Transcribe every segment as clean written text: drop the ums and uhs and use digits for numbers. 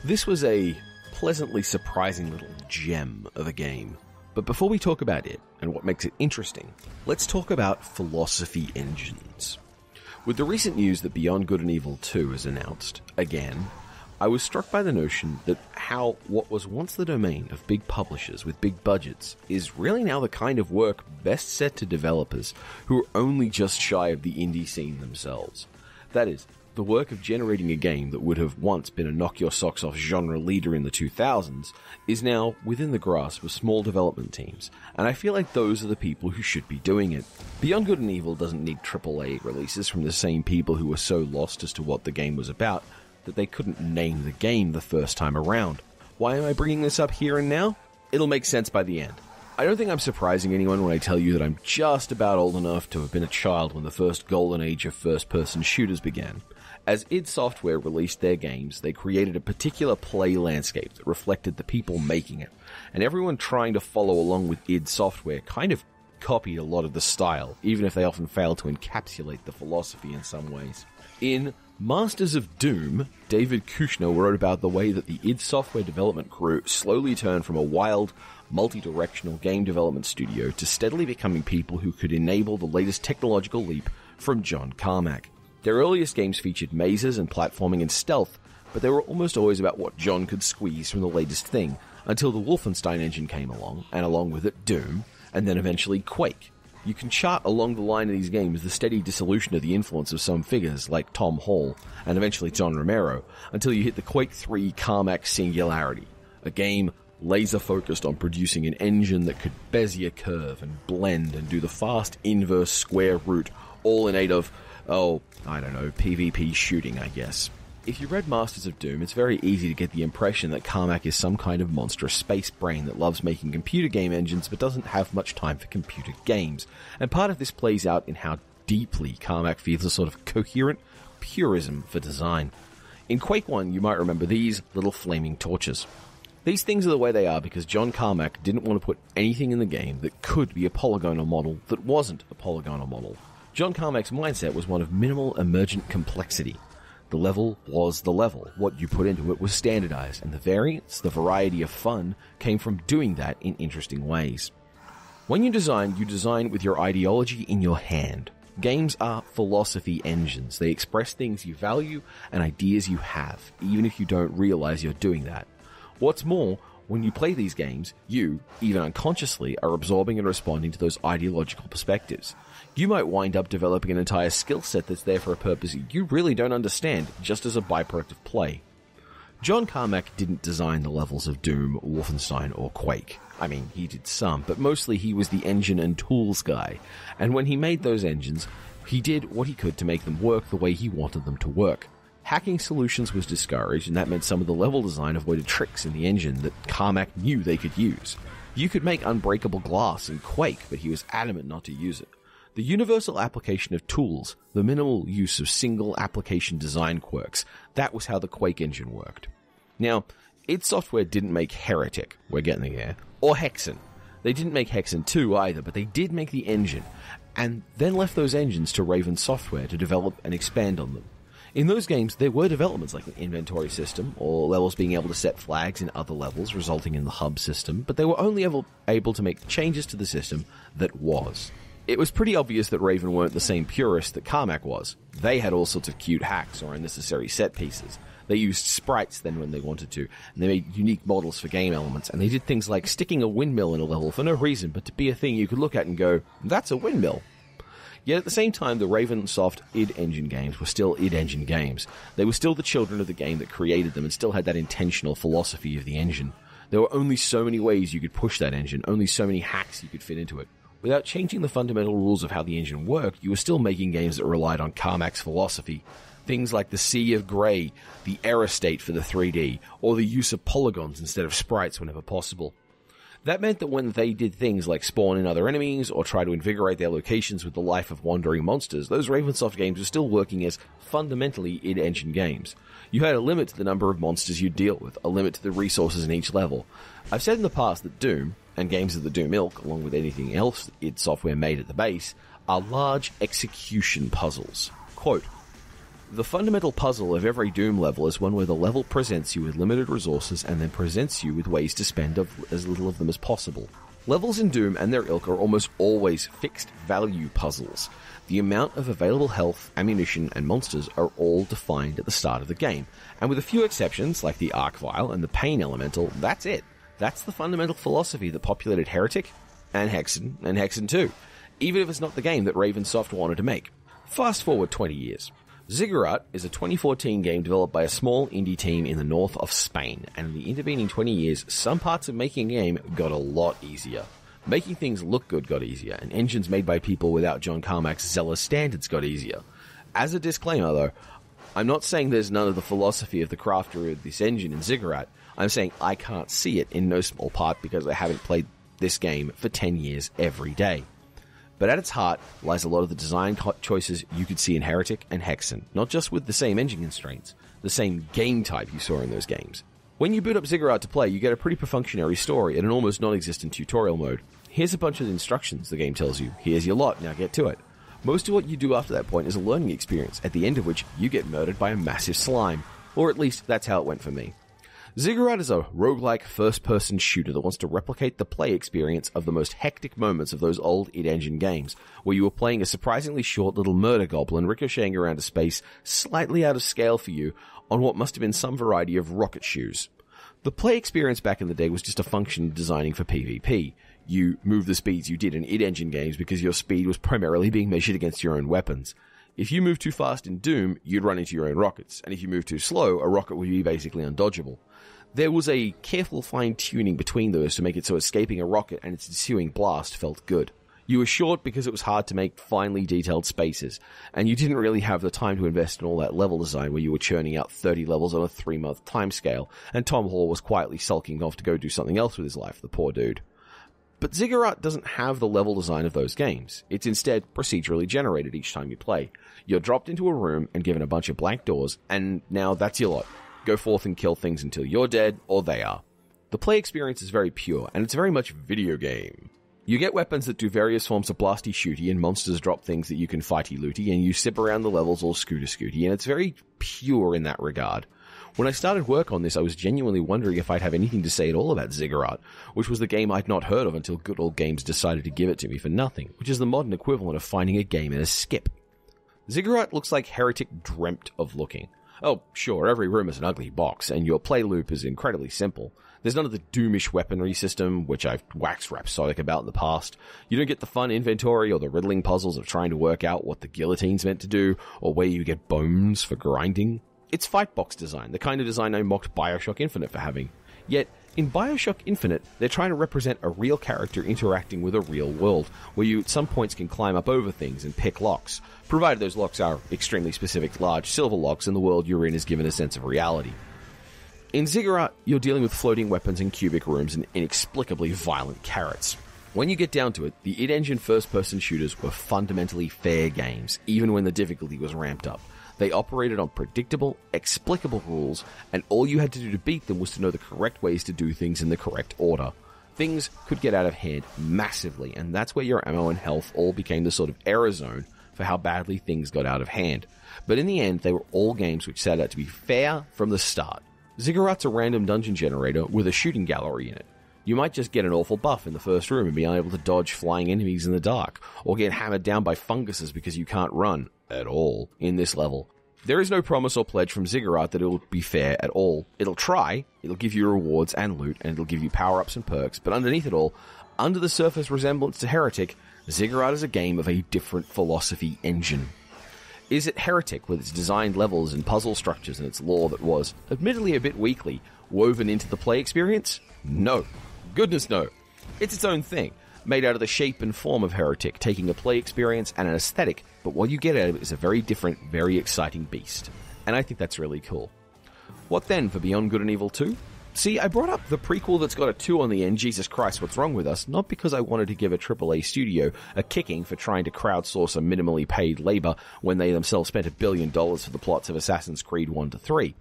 This was a pleasantly surprising little gem of a game. But before we talk about it and what makes it interesting, let's talk about philosophy engines. With the recent news that Beyond Good and Evil 2 is announced, again, I was struck by the notion that how what was once the domain of big publishers with big budgets is really now the kind of work best set to developers who are only just shy of the indie scene themselves. That is, the work of generating a game that would have once been a knock-your-socks-off genre leader in the 2000s is now within the grasp of small development teams, and I feel like those are the people who should be doing it. Beyond Good and Evil doesn't need AAA releases from the same people who were so lost as to what the game was about that they couldn't name the game the first time around. Why am I bringing this up here and now? It'll make sense by the end. I don't think I'm surprising anyone when I tell you that I'm just about old enough to have been a child when the first golden age of first-person shooters began. As id Software released their games, they created a particular play landscape that reflected the people making it, and everyone trying to follow along with id Software kind of copied a lot of the style, even if they often failed to encapsulate the philosophy in some ways. In Masters of Doom, David Kushner wrote about the way that the id Software development crew slowly turned from a wild, multi-directional game development studio to steadily becoming people who could enable the latest technological leap from John Carmack. Their earliest games featured mazes and platforming and stealth, but they were almost always about what John could squeeze from the latest thing, until the Wolfenstein engine came along, and along with it Doom, and then eventually Quake. You can chart along the line of these games the steady dissolution of the influence of some figures like Tom Hall, and eventually John Romero, until you hit the Quake 3 Carmack Singularity, a game laser-focused on producing an engine that could Bezier curve and blend and do the fast inverse square root, all in aid of, PvP shooting, I guess. If you read Masters of Doom, it's very easy to get the impression that Carmack is some kind of monstrous space brain that loves making computer game engines but doesn't have much time for computer games. And part of this plays out in how deeply Carmack feels a sort of coherent purism for design. In Quake 1, you might remember these little flaming torches. These things are the way they are because John Carmack didn't want to put anything in the game that could be a polygonal model that wasn't a polygonal model. John Carmack's mindset was one of minimal emergent complexity. The level was the level. What you put into it was standardized, and the variance, the variety of fun, came from doing that in interesting ways. When you design with your ideology in your hand. Games are philosophy engines. They express things you value and ideas you have, even if you don't realize you're doing that. What's more, when you play these games, you, even unconsciously, are absorbing and responding to those ideological perspectives. You might wind up developing an entire skill set that's there for a purpose you really don't understand, just as a byproduct of play. John Carmack didn't design the levels of Doom, Wolfenstein, or Quake. I mean, he did some, but mostly he was the engine and tools guy. And when he made those engines, he did what he could to make them work the way he wanted them to work. Hacking solutions was discouraged, and that meant some of the level design avoided tricks in the engine that Carmack knew they could use. You could make unbreakable glass in Quake, but he was adamant not to use it. The universal application of tools, the minimal use of single application design quirks, that was how the Quake engine worked. Now, id Software didn't make Heretic, we're getting there, or Hexen. They didn't make Hexen 2 either, but they did make the engine, and then left those engines to Raven Software to develop and expand on them. In those games, there were developments like an inventory system, or levels being able to set flags in other levels, resulting in the hub system, but they were only able to make changes to the system that was. It was pretty obvious that Raven weren't the same purist that Carmack was. They had all sorts of cute hacks or unnecessary set pieces. They used sprites then when they wanted to, and they made unique models for game elements, and they did things like sticking a windmill in a level for no reason, but to be a thing you could look at and go, that's a windmill. Yet at the same time, the Ravensoft id Engine games were still id Engine games. They were still the children of the game that created them and still had that intentional philosophy of the engine. There were only so many ways you could push that engine, only so many hacks you could fit into it. Without changing the fundamental rules of how the engine worked, you were still making games that relied on Carmack's philosophy. Things like the Sea of Grey, the error state for the 3D, or the use of polygons instead of sprites whenever possible. That meant that when they did things like spawn in other enemies or try to invigorate their locations with the life of wandering monsters, those Ravensoft games were still working as fundamentally id Engine games. You had a limit to the number of monsters you'd deal with, a limit to the resources in each level. I've said in the past that Doom, and games of the Doom ilk, along with anything else id Software made at the base, are large execution puzzles. Quote, The fundamental puzzle of every Doom level is one where the level presents you with limited resources and then presents you with ways to spend as little of them as possible. Levels in Doom and their ilk are almost always fixed value puzzles. The amount of available health, ammunition, and monsters are all defined at the start of the game, and with a few exceptions like the Arc Vial and the Pain Elemental, that's it. That's the fundamental philosophy that populated Heretic and Hexen 2, even if it's not the game that Ravensoft wanted to make. Fast forward 20 years. Ziggurat is a 2014 game developed by a small indie team in the north of Spain, and in the intervening 20 years, some parts of making a game got a lot easier. Making things look good got easier, and engines made by people without John Carmack's zealous standards got easier. As a disclaimer though, I'm not saying there's none of the philosophy of the crafter of this engine in Ziggurat. I'm saying I can't see it in no small part because I haven't played this game for 10 years every day. But at its heart lies a lot of the design choices you could see in Heretic and Hexen, not just with the same engine constraints, the same game type you saw in those games. When you boot up Ziggurat to play, you get a pretty perfunctory story and an almost non-existent tutorial mode. Here's a bunch of instructions, the game tells you. Here's your lot, now get to it. Most of what you do after that point is a learning experience, at the end of which you get murdered by a massive slime. Or at least that's how it went for me. Ziggurat is a roguelike first-person shooter that wants to replicate the play experience of the most hectic moments of those old id Engine games, where you were playing a surprisingly short little murder goblin ricocheting around a space slightly out of scale for you on what must have been some variety of rocket shoes. The play experience back in the day was just a function of designing for PvP. You moved the speeds you did in id Engine games because your speed was primarily being measured against your own weapons. If you moved too fast in Doom, you'd run into your own rockets, and if you moved too slow, a rocket would be basically undodgeable. There was a careful fine-tuning between those to make it so escaping a rocket and its ensuing blast felt good. You were short because it was hard to make finely detailed spaces, and you didn't really have the time to invest in all that level design where you were churning out 30 levels on a 3-month timescale, and Tom Hall was quietly sulking off to go do something else with his life, the poor dude. But Ziggurat doesn't have the level design of those games. It's instead procedurally generated each time you play. You're dropped into a room and given a bunch of blank doors, and now that's your lot. Go forth and kill things until you're dead, or they are. The play experience is very pure, and it's very much video game. You get weapons that do various forms of blasty shooty, and monsters drop things that you can fighty looty, and you zip around the levels all scooty, and it's very pure in that regard. When I started work on this, I was genuinely wondering if I'd have anything to say at all about Ziggurat, which was the game I'd not heard of until Good Old Games decided to give it to me for nothing, which is the modern equivalent of finding a game in a skip. Ziggurat looks like Heretic dreamt of looking. Oh, sure, every room is an ugly box, and your play loop is incredibly simple. There's none of the doomish weaponry system, which I've waxed rhapsodic about in the past. You don't get the fun inventory or the riddling puzzles of trying to work out what the guillotine's meant to do, or where you get bones for grinding. It's fightbox design, the kind of design I mocked Bioshock Infinite for having. Yet, in Bioshock Infinite, they're trying to represent a real character interacting with a real world, where you at some points can climb up over things and pick locks, provided those locks are extremely specific large silver locks and the world you're in is given a sense of reality. In Ziggurat, you're dealing with floating weapons in cubic rooms and inexplicably violent carrots. When you get down to it, the id Engine first-person shooters were fundamentally fair games, even when the difficulty was ramped up. They operated on predictable, explicable rules, and all you had to do to beat them was to know the correct ways to do things in the correct order. Things could get out of hand massively, and that's where your ammo and health all became the sort of error zone for how badly things got out of hand. But in the end, they were all games which set out to be fair from the start. Ziggurat's a random dungeon generator with a shooting gallery in it. You might just get an awful buff in the first room and be unable to dodge flying enemies in the dark, or get hammered down by funguses because you can't run at all in this level. There is no promise or pledge from Ziggurat that it will be fair at all. It'll try, it'll give you rewards and loot, and it'll give you power-ups and perks, but underneath it all, under the surface resemblance to Heretic, Ziggurat is a game of a different philosophy engine. Is it Heretic with its designed levels and puzzle structures and its lore that was, admittedly a bit weakly, woven into the play experience? No. Goodness no. It's its own thing, made out of the shape and form of Heretic, taking a play experience and an aesthetic, but what you get out of it is a very different, very exciting beast. And I think that's really cool. What then for Beyond Good and Evil 2? See, I brought up the prequel that's got a 2 on the end, Jesus Christ, what's wrong with us, not because I wanted to give a AAA studio a kicking for trying to crowdsource a minimally paid labor when they themselves spent $1 billion for the plots of Assassin's Creed 1 to 3.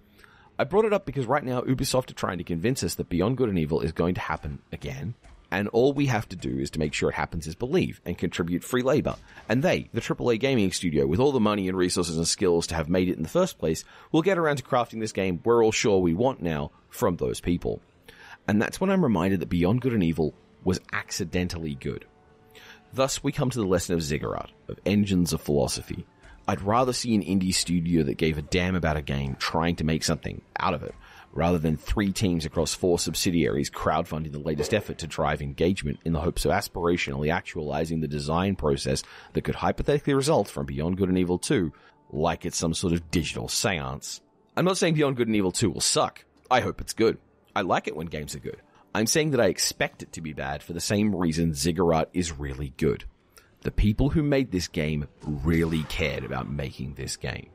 I brought it up because right now Ubisoft are trying to convince us that Beyond Good and Evil is going to happen again, And all we have to do is to make sure it happens is believe and contribute free labor. And they, the AAA gaming studio, with all the money and resources and skills to have made it in the first place, will get around to crafting this game we're all sure we want now from those people. And that's when I'm reminded that Beyond Good and Evil was accidentally good. Thus, we come to the lesson of Ziggurat, of engines of philosophy. I'd rather see an indie studio that gave a damn about a game trying to make something out of it, rather than 3 teams across 4 subsidiaries crowdfunding the latest effort to drive engagement in the hopes of aspirationally actualizing the design process that could hypothetically result from Beyond Good and Evil 2, like it's some sort of digital seance. I'm not saying Beyond Good and Evil 2 will suck. I hope it's good. I like it when games are good. I'm saying that I expect it to be bad for the same reason Ziggurat is really good. The people who made this game really cared about making this game.